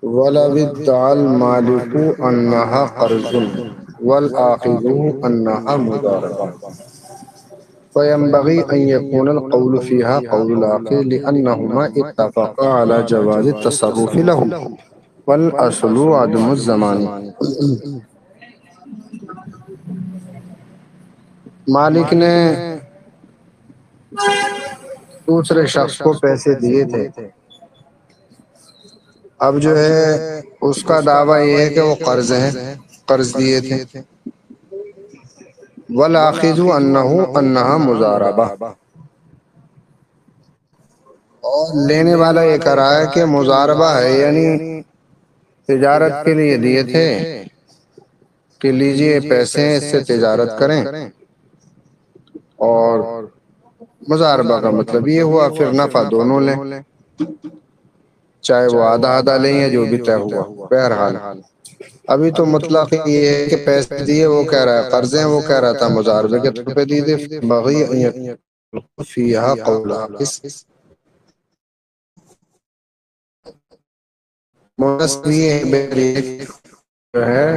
وَلَوِ ادَّعَى الْمَالِكُ أَنَّهَا قَرْضٌ وَالْآخِذُ أَنَّهَا مُضَارَبَةٌ فينبغي أن يكون القول فيها قول الآخر لأنهما اتفقا على جواز التصرف له والأصل عدم الزمان۔ مالک نے دوسرے شخص کو پیسے دیے تھے، اب جو ہے اس کا دعویٰ یہ ہے کہ وہ قرض ہیں، قرض دیے تھے۔ والآخذ انہا مضاربہ، اور لینے والا یہ کہہ رہا ہے کہ مضاربہ ہے، یعنی تجارت کے لیے دیے تھے کہ لیجئے پیسے اس سے تجارت کریں، اور مضاربہ کا مطلب یہ ہوا پھر نفع دونوں لیں، چاہے وہ آدھا آدھا لیں یا جو بھی طے ہوا۔ بہرحال ابھی تو مطلق یہ ہے کہ پیسے دیے، وہ کہہ رہا ہے قرض ہیں، وہ کہہ رہا تھا مضاربے کے طور پہ دیے تھے۔ بغی ان یکون فیہا قول آخر، مناسب یہ ہے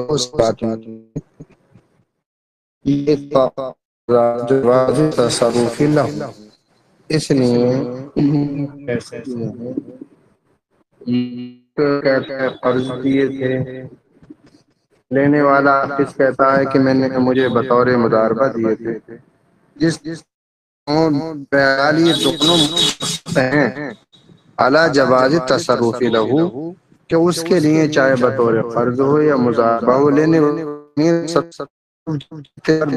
اس بات میں یہ جواز تصرف لہو، اس لیے پیسے جو ہیں کہتے ہیں قرض دیے تھے، لینے والا حافظ کہتا ہے کہ مجھے بطور مضاربہ دیے تھے، جس یہ دونوں ہیں اعلی جواز تصرف لہو، کہ اس کے لیے چاہے بطور قرض ہو یا مضاربہ ہو، لینے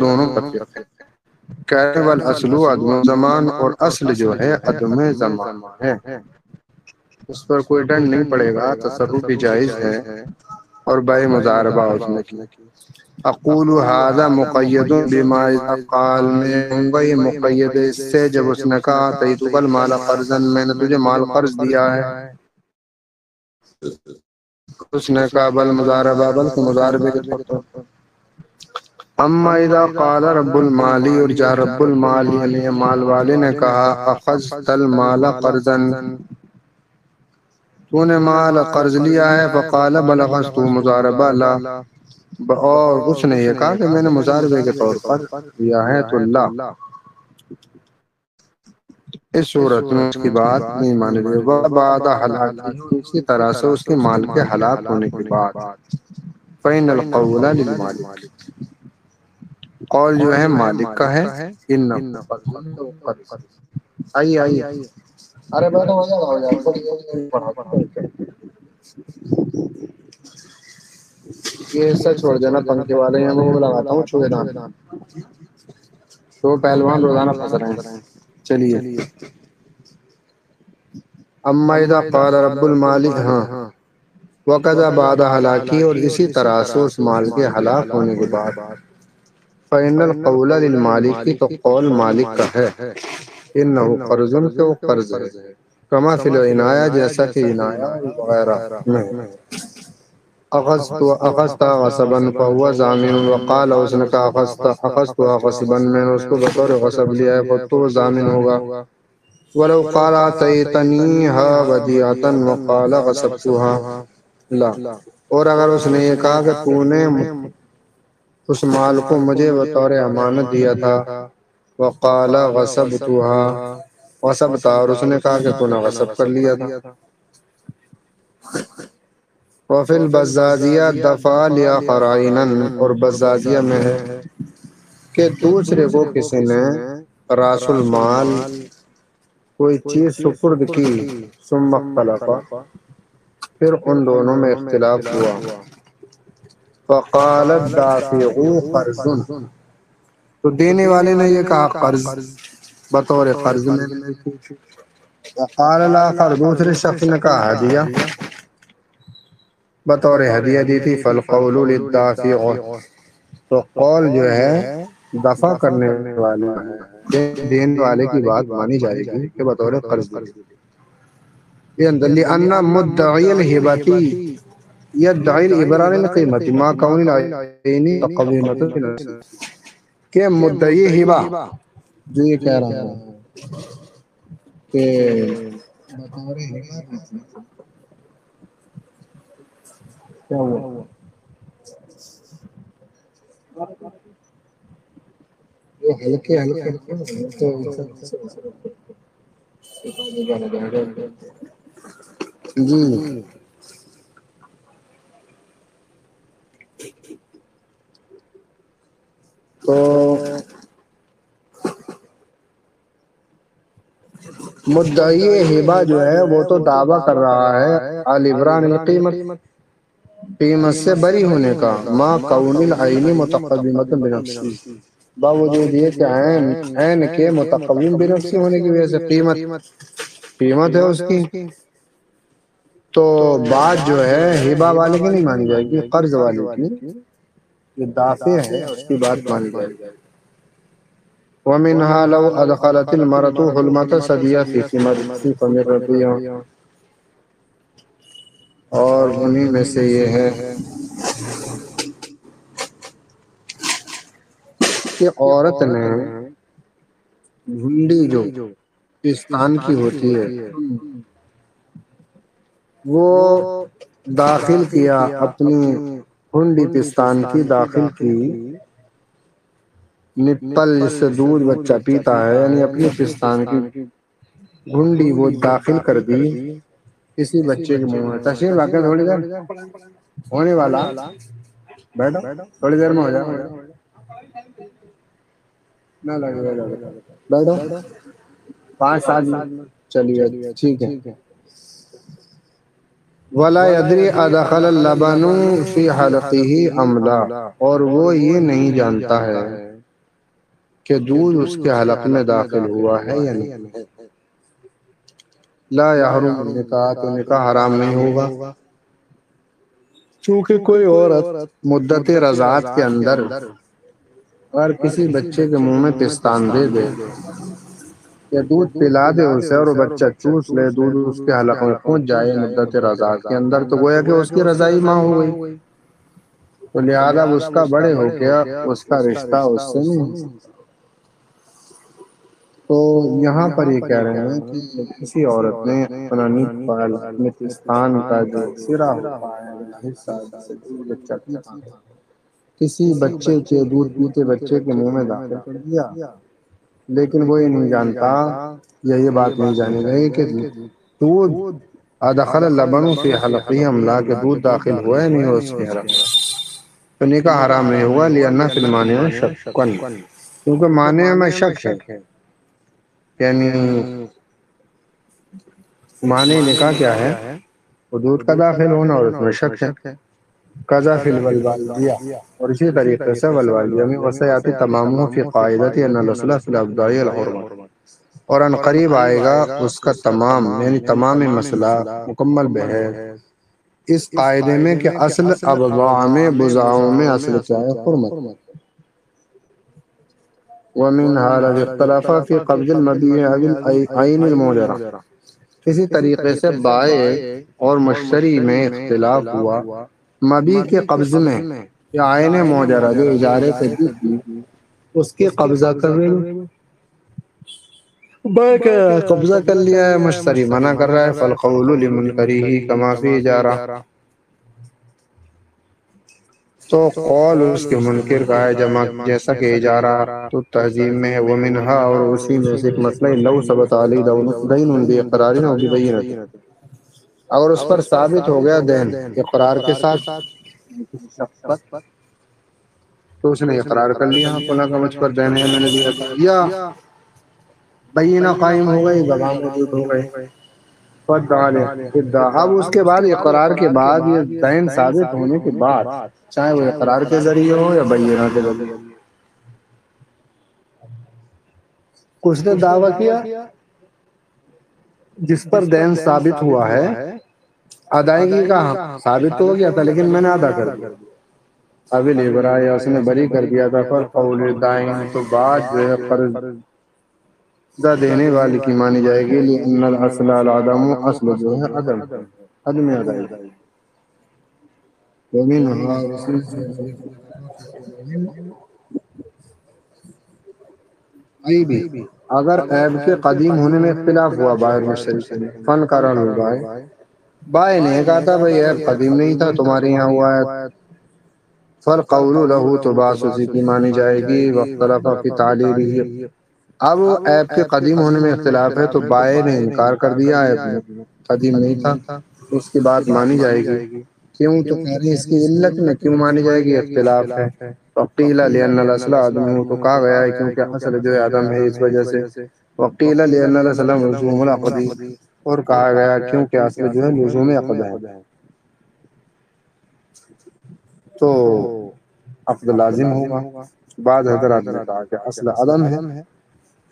دونوں کرتے ہیں۔ کہنے والاصل عدم زمان، اور اصل جو ہے عدم زمان ہے، اس پر کوئی ڈنڈ نہیں پڑے گا، تصرف بھی جائز ہے اور بھائی مضاربہ اس نے کی۔ اقول ھذا مقید بما اذا قال، میں ہوں گا یہ مقید اس سے جب اس نے کہا اعطیتک المال قرضا، میں نے تجھے مال قرض دیا ہے۔ اس نے کہا بل مضاربہ، بلکہ مضاربے کے طور پر۔ اما اذا قال رب المال، اور جا رب المال یعنی مال والے نے کہا اخذت المال قرضا، تو نے مال قرض لیا ہے، فقال بل اخذت مضاربہ لا، اور اس نے یہ کہا کہ میں نے مضاربے کے طور پر لیا ہے، تو لا، اس صورت میں اس کی بات نہیں مانی گئی۔ وبعد ہلاکہ، اسی طرح سے اس کے مال کے ہلاک ہونے کے بعد، فإن القول للمالک، قول جو ہے مالک کا ہے، انہ قرض۔ آئیے آئیے، ارے بیٹھو ہو جائے یار، تھوڑی پڑھا یہ حصہ چھوڑ دینا، پنکھے والے ہیں وہ لگاتا ہوں چوہے دان، تو پہلوان روزانہ پھنس رہے ہیں۔ چلیے، اما اذا قال رب المال، ہاں، وقضى بعد ہلاکی، اور اسی طرح سے اس مال کے ہلاک ہونے کے بعد، فإن القول للمالک، تو قول مالک کا ہے، انہ قرض، کہ وہ قرض ہے، کما فی العنایہ، جیسا کہ عنایہ وغیرہ میں، اخذت غصبا فهو ضامن، وقال، اس نے کہا اخذت غصبا، میں نے اس کو بطور غصب لیا ہے، تو وہ ضامن ہوگا۔ ولو قال اعطيتنيها وديعة وقال غصبتها لا، اور اگر اس نے یہ کہا کہ تو نے اس مال کو مجھے بطور امانت دیا تھا، وقال غصبتها، غصبتا، اور اس نے کہا کہ تو نے غصب کر لیا تھا۔ وفي البزازیہ دفع لآخر عینا، اور بزازیہ میں ہے کہ دوسرے کو کسی نے راس المال کوئی چیز سپرد کی، ثم اختلفا، پھر ان دونوں میں اختلاف ہوا، فقال الدافع قرض، تو دینے والے نے یہ کہا قرض، بطور قرض میں نے لی تھی، وقال الاخر، دوسرے شخص نے کہا ہدیہ، بطور ہدیہ دی تھی، فالقول للدافع، تو قول جو ہے دفع کرنے والے دینے والے کی بات مانی جائے گی کہ بطور قرض دی تھی، لأن مدعی الہبۃ یدعی الابرار القیمۃ مع کون العین قویمۃ، کہ مدعی ہبہ جو یہ کہہ رہا ہے کہ بطور ہبہ کیا ہوا یہ ہلکے ہلکے جی تو مدعی ہبہ جو ہے وہ تو دعویٰ کر رہا ہے آل عمران القیمت قیمت سے بری ہونے کا ما کون العین متقومۃ بنفسی باوجود یہ کہ عین کے متقوم بنفسی ہونے کی وجہ سے قیمت ہے اس کی، تو بات جو ہے ہبہ والے کی نہیں مانی جائے گی، قرض والے کی یہ دافع ہے اس کی بات مانی جائے گی۔ ومنها لو ادخلت المرأة حلمة ثدية في ثمر الربيع، اور انہی میں سے یہ ہے کہ عورت نے بھنڈی جو پستان کی ہوتی ہے وہ داخل کیا اپنی ہنڈی پستان کی داخل کی نپل جس سے دودھ بچہ پیتا ہے، یعنی اپنی پستان کی گھنڈی وہ داخل کر دی کسی بچے کے منہ میں۔ تشریف رکھیں تھوڑی دیر ہونے والا، بیٹھو تھوڑی دیر میں ہو جائے گا، نہ لگے گا، بیٹھو 5-7 منٹ چلیے ٹھیک ہے۔ ولا يدري ادخل اللبن في حلقه ام لا، اور وہ یہ نہیں جانتا ہے کہ دودھ اس کے حلق میں داخل ہوا ہے یا نہیں ہے۔ لا یحرم النکاح، تو نکاح حرام نہیں ہوگا، چونکہ کوئی عورت مدت رضاعت کے اندر اگر کسی بچے کے منہ میں پستان دے دے یا دودھ پلا دے اسے اور وہ بچہ چوس لے، دودھ اس کے حلق میں پہنچ جائے مدت رضاعت کے اندر، تو گویا کہ اس کی رضائی ماں ہو گئی، تو لہذا اس کا بڑے ہو گیا، اس کا رشتہ اس سے نہیں ہو سکتا۔ تو یہاں پر یہ کہہ رہے ہیں کہ کسی عورت نے اپنا نپال اپنے پستان کا جو سرا ہوتا ہے یا حصہ جسے دودھ بچہ پیتا ہے کسی بچے کے دودھ پیتے بچے کے منہ میں داخل کر دیا، لیکن وہ یہ نہیں جانتا یا یہ بات نہیں جانی گئی کہ دودھ ادخل اللبن فی حلقه ام لا، کہ دودھ داخل ہوا ہے نہیں ہو اس کے حلق میں، تو نکاح حرام نہیں ہوا، لأن فی المانع شکن، کیونکہ مانع میں شک ہے، یعنی معنی نکاح کیا ہے؟ حدود کا داخل ہونا اور اس میں شک ہے۔ قضا فی الولوالدیہ، اور اسی طریقے سے ولوالدیہ میں وسیعتی تمامہ فی قاعدت ان الاصل فی الابداع الحرمت، اور ان قریب آئے گا اس کا تمام یعنی تمام مسئلہ مکمل بحیث اس قاعدے میں کہ اصل ابضاع میں بضاعوں میں اصل کیا ہے؟ حرمت۔ ومنها الذي اختلف في قبض المبيع او العين الموجرہ، کسی طریقے سے بائع اور مشتری میں اختلاف ہوا مبیع کے قبض میں یا عین موجرہ جو اجارے پہ دی تھی اس کی قبضہ کر رہے ہیں، بائع کا قبضہ کر لیا ہے، مشتری منع کر رہا ہے، فالقول لمنکرہ کما فی اجارہ، تو قول اس کے منکر کا ہے جمع جیسا کہ اجارہ تو تہذیب میں ہے۔ ومنہا، اور اسی میں سے ایک مسئلہ لو ثبت علی دین باقرار او ببینۃ، اگر اس پر ثابت ہو گیا دین اقرار کے ساتھ کسی شخص پر، تو اس نے اقرار کر لیا فلاں کا مجھ پر دین ہے میں نے دیا تھا، یا بینہ قائم ہو گئی گواہ موجود ہو گئے، اب اس کے بعد اقرار کے بعد یہ دین ثابت ہونے کے بعد چاہے وہ اقرار کے ذریعے ہو یا بینہ کے ذریعے، کچھ نے دعویٰ کیا جس پر دین ثابت ہوا ہے ادائیگی کا حق ثابت تو ہو گیا تھا لیکن میں نے ادا کر دیا، اب الابراء یا اس نے بری کر دیا تھا، پر قول دائن تو بات جو ہے قرض دینے والے کی مانی جائے گی، لأن الاصل العدم، اصل جو ہے عدم ہے، عدم ادائیگی۔ ومنها، ای بھی اگر ایب کے قدیم ہونے میں اختلاف ہوا باہر مشتری میں فن کرا لو بھائی بھائی نے کہا تھا بھائی ایب قدیم نہیں تھا تمہارے یہاں ہوا ہے فل قول له تو بات اسی کی مانی جائے گی وختلف فی تعلیل ہی اب ایپ کے قدیم ہونے میں اختلاف ہے تو بائے نے انکار کر دیا ایپ نے قدیم نہیں تھا اس کی بات مانی جائے گی کیوں تو کہہ رہے ہیں اس کی علت میں کیوں مانی جائے گی اختلاف ہے وقیل لأن الاصل آدم تو کہا گیا ہے کیونکہ اصل جو ہے آدم ہے اس وجہ سے وقیل لأن الاسلام لزوم العقدی اور کہا گیا کیونکہ اصل جو ہے لزوم عقد ہے تو عقد لازم ہوگا بعض حضرات نے کہا کہ اصل عدم ہے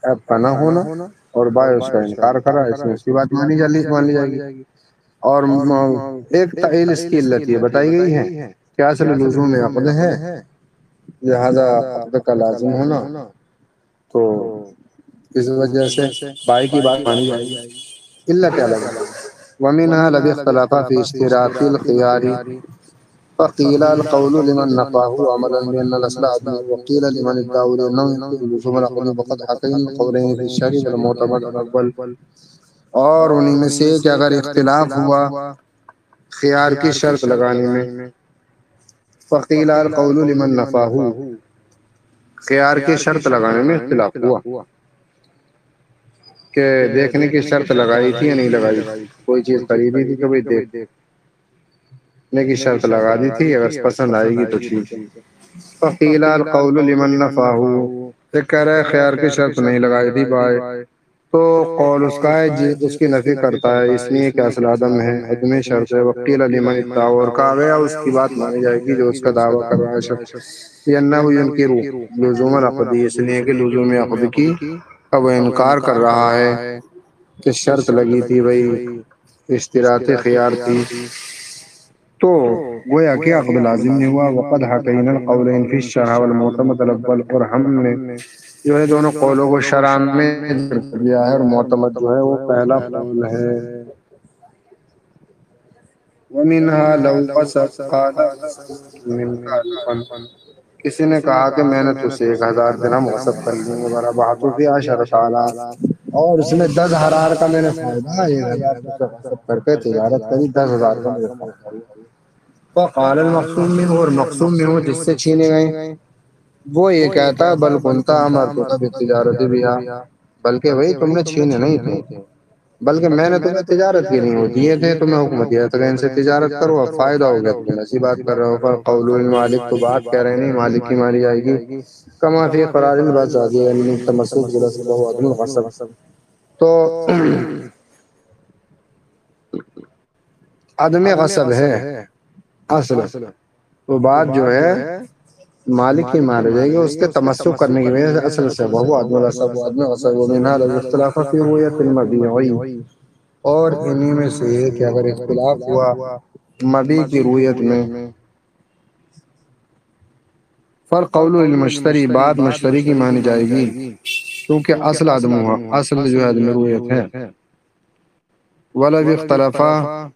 ایپ کا نہ ہونا اور بائے اس کا انکار کرا اس میں اس کی بات مان لی جائے گی اور ایک تعیل اس کی علت یہ بتائی گئی ہے کہ اصل لزوم عقد ہے لہذا عقد کا لازم ہونا تو اس وجہ سے بائی کی بات مانی جائے گی علت الگ ہے ومنها الذي اختلف في اشتراط الخيار فقيل القول لمن نفاه عملا بأن الأصل عدم وقيل لمن ادعوا لأنه ينفي لزوم العقد وقد حكينا القولين في الشرع والمعتمد الأول اور انہی میں سے کہ اگر اختلاف ہوا خیار کی شرط لگانے میں فقیل القول لمن نفاه خیار کی شرط لگانے میں اختلاف ہوا کہ دیکھنے کی شرط لگائی تھی یا نہیں لگائی تھی کوئی چیز خریدی تھی کہ بھئی دیکھنے کی شرط لگا دی تھی اگر پسند آئے گی تو ٹھیک ہے فقیل القول لمن نفاه یہ کہہ رہا ہے خیار کی شرط نہیں لگائی تھی بھائی تو قول اس کا ہے اس کی نفی کرتا ہے اس لیے کہ اصل عدم ہے عدم شرط ہے وقیل لمن ادعا اور کہا گیا اس کی بات مانی جائے گی جو اس کا دعویٰ کر رہا ہے شخص لأنه ينکر لزوم العقد اس لیے کہ لزوم عقد کی اب انکار کر رہا ہے کہ شرط لگی تھی بھائی اشتراط خیار تھی تو گویا کہ عقد لازم نہیں ہوا وقد حکینا القولین فی الشرح والمعتمد الاول اور ہم نے جو ہے دونوں قولوں کو شرح میں ذکر کر دیا ہے اور معتمد جو ہے وہ پہلا قول ہے ومنها لو وسق قال منك الفا کسی نے کہا کہ میں نے تجھ سے 1000 درہم غصب کر لیے میرا بہاتو فی عشرۃ آلاف اور اس میں 10,000 کا میں نے فائدہ 1,000 تجھ سے غصب کر کے تجارت کری 10,000 کا مجھے فائدہ ہوا فقال المقسوم منه اور مقسوم منه جس سے چھینے گئے وہ یہ کہتا ہے بل کنتا امرتک بالتجارت بها بلکہ وہی تم نے چھینے نہیں تھے بلکہ میں نے تمہیں تجارت کے لیے وہ دیے تھے تمہیں حکم دیا تھا کہ ان سے تجارت کرو اب فائدہ ہو گیا تم ایسی بات کر رہے ہو پر قول المالک تو بات کہہ رہے نہیں مالک کی مانی جائے گی کما فی قرار البزاد یعنی تمسک بالاصل وهو عدم الغصب تو عدم غصب ہے اصل تو بات جو ہے مالک ہی مارے جائے گی اس کے تمسک کرنے کی وجہ سے اصل سے وہ عدم الغصب و عدم غصب ومنها الاختلاف فی رؤیت المبیع اور انہی میں سے یہ کہ اگر اختلاف ہوا مبیع کی رویت میں فالقول للمشتری بات مشتری کی مانی جائے گی کیونکہ اصل عدم ہوا اصل جو ہے عدم رویت ہے ولو اختلافا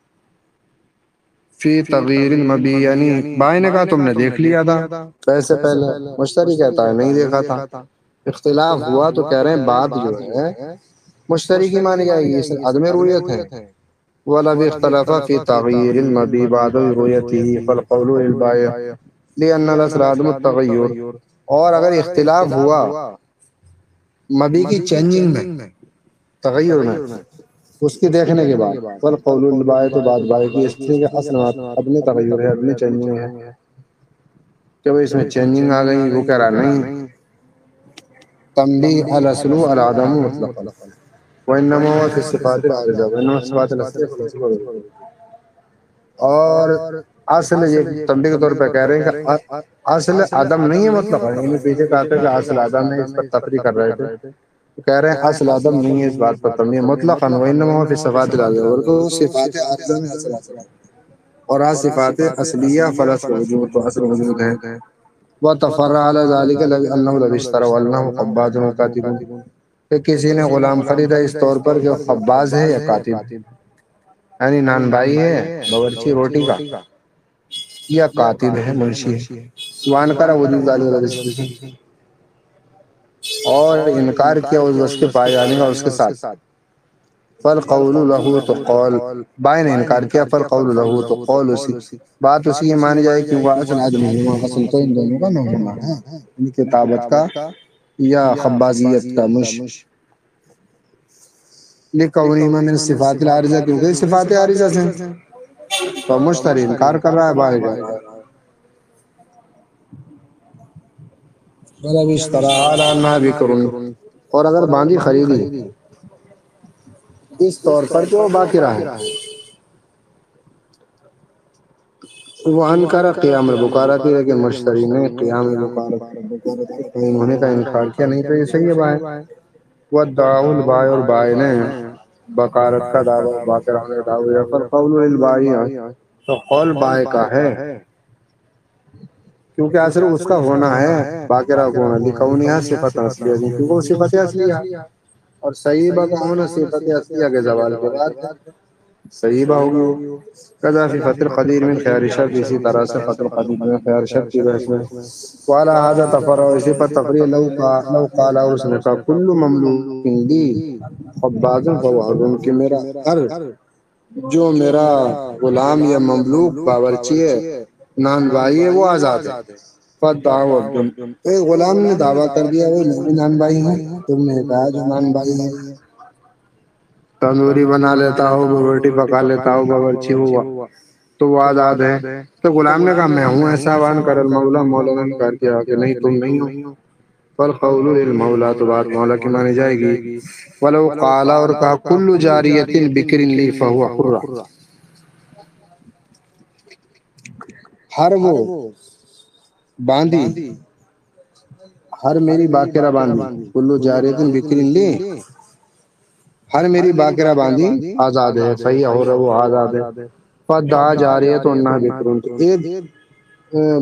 فی تغییر المبیع یعنی بھائی نے کہا تم نے دیکھ لیا تھا پیسے پہلے مشتری کہتا ہے نہیں دیکھا تھا اختلاف ہوا تو کہہ رہے ہیں بات جو ہے مشتری کی مانی جائے گی اس عدم رویت ہے ولو اختلف فی تغییر المبیع بعد رؤیته فالقول للبائع لأن الاصل عدم التغیر اور اگر اختلاف ہوا مبیع کی چینجنگ میں تغیر میں اس کی دیکھنے کے بعد فالقول للبائع تو بات بائع کی اس لیے کہ اصل عدم تغیر ہے عدم چینجنگ ہے کہ وہ اس میں چینجنگ آ گئی وہ کہہ رہا نہیں تنبیہ الاصل العدم مطلقا وانما هو في الصفات العارضه وانما الصفات الاصليه فالاصل غيره اور اصل یہ تنبیہ کے طور پہ کہہ رہے ہیں کہ اصل عدم نہیں ہے مطلب انہیں پیچھے کہا تھا کہ اصل عدم ہے اس پر تفریح کر رہے تھے کہہ رہے ہیں اصل عدم نہیں ہے اس بات پر تنبیہ مطلقا وانما هو في الصفات العارضه تو صفات عارضه میں اصل عدم اور صفات اصلیہ فالاصل وجود تو اصل وجود ہے وتفرع على ذلك انه لو اشترى وانه قباض وكاتب کہ کسی نے غلام خریدا اس طور پر کہ خباز ہے یا کاتب یعنی نان بھائی ہے باورچی روٹی کا یا کاتب ہے منشی ہے وان کرا وجود ذالک اور انکار کیا اس کے پائے جانے کا اس کے ساتھ، فالقول له تو قول، بائیں نے انکار کیا فالقول له تو قول اسی، بات اسی یہ مانی جائے کہ وہ اصل آدمی ہوا، اصل تو ان دونوں کا نہ ہونا ہے، ان کتابت کا یا خبازیت کا مش لکونی من صفات العارضہ، کیونکہ صفات عارضہ سے تو مشتری انکار کر رہا ہے بھائی جان. مطلب اشترا علی بکرن، اور اگر باندھی خریدی اس طور پر جو باقرہ ہے، وہ انکر قیام البکارہ تھی، لیکن مشتری نے قیام بکارت قائم ہونے کا انکار کیا، نہیں تو یہ صحیح ہے بھائی. والدعاء البائع، اور بائع نے بکارت کا دعویٰ، باقر ہونے کا دعویٰ، فالقول للبائع تو قول بائع کا ہے، کیونکہ اصل اس کا ہونا ہے باقرہ کو ہونا، لکونہا صفت اصلیہ، کیونکہ وہ صفت اصلیہ، اور صحیبہ کا ہونا صفت اصلیہ کے زوال کے بعد صحیبہ ہوگی وہ. کذا فی فتح القدیر من خیار شرط، اسی طرح سے فتح القدیر میں خیار شرط کی بحث میں. وعلی ھذا تفرع، اسی پر تفریع، لو قال، اور اس نے کہا کل مملوک لی خباز فهو حر، کہ میرا ہر جو میرا غلام یا مملوک باورچی ہے نان بھائی ہے وہ آزاد ہے. فدعوا عبد، ایک غلام نے دعویٰ کر دیا وہ میں بھی نان بھائی ہوں، تم نے کہا جو نان بھائی ہے، تندوری بنا لیتا ہو، روٹی پکا لیتا ہو، باورچی ہوا تو وہ آزاد ہے. تو غلام نے کہا میں ہوں ایسا، وان کر المولا، مولا نے انکار کیا کہ نہیں تم نہیں ہو. فالقول للمولا، تو بات مولا کی مانی جائے گی. ولو قال، اور کہا کل جاریۃ بکر لی فهو حر، ہر وہ باندھی، ہر میری باقرہ باندھی، کلو جاریۃ بکر لی، ہر میری باقرہ باندھی آزاد ہے، صحیح ہو رہا وہ آزاد ہے. فدعا جاریۃ انہا بکر، تو ایک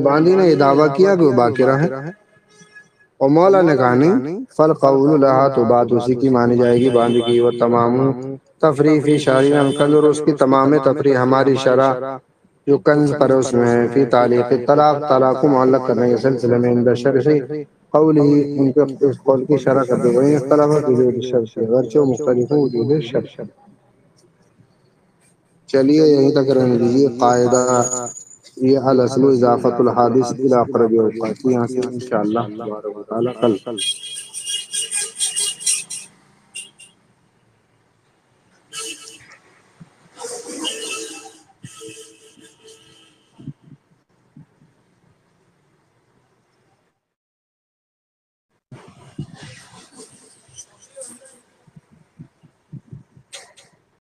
باندھی نے یہ دعویٰ کیا کہ وہ باقرہ ہے، اور مولا نے کہا نہیں. فالقول لہا، تو بات اسی کی مانی جائے گی باندھی کی. وہ تمام تفریح فی شرعنا الکنز، اور اس کی تمام تفریح ہماری شرع جو کنز پر اس میں ہے، فی تعلیق طلاق، طلاق کو معلق کرنے کے سلسلے میں، اندر شرعی قول ہی، ان کے اس قول کی شرح کرتے ہوئے، اختلاف وجود الشرط، اگرچہ وہ مختلف ہو وجود الشرط. چلیے یہیں تک رہنے دیجیے. قاعدہ یہ الاصل اضافت الحادث الی اقرب اوقات، یہاں سے انشاءاللہ تبارک و تعالی کل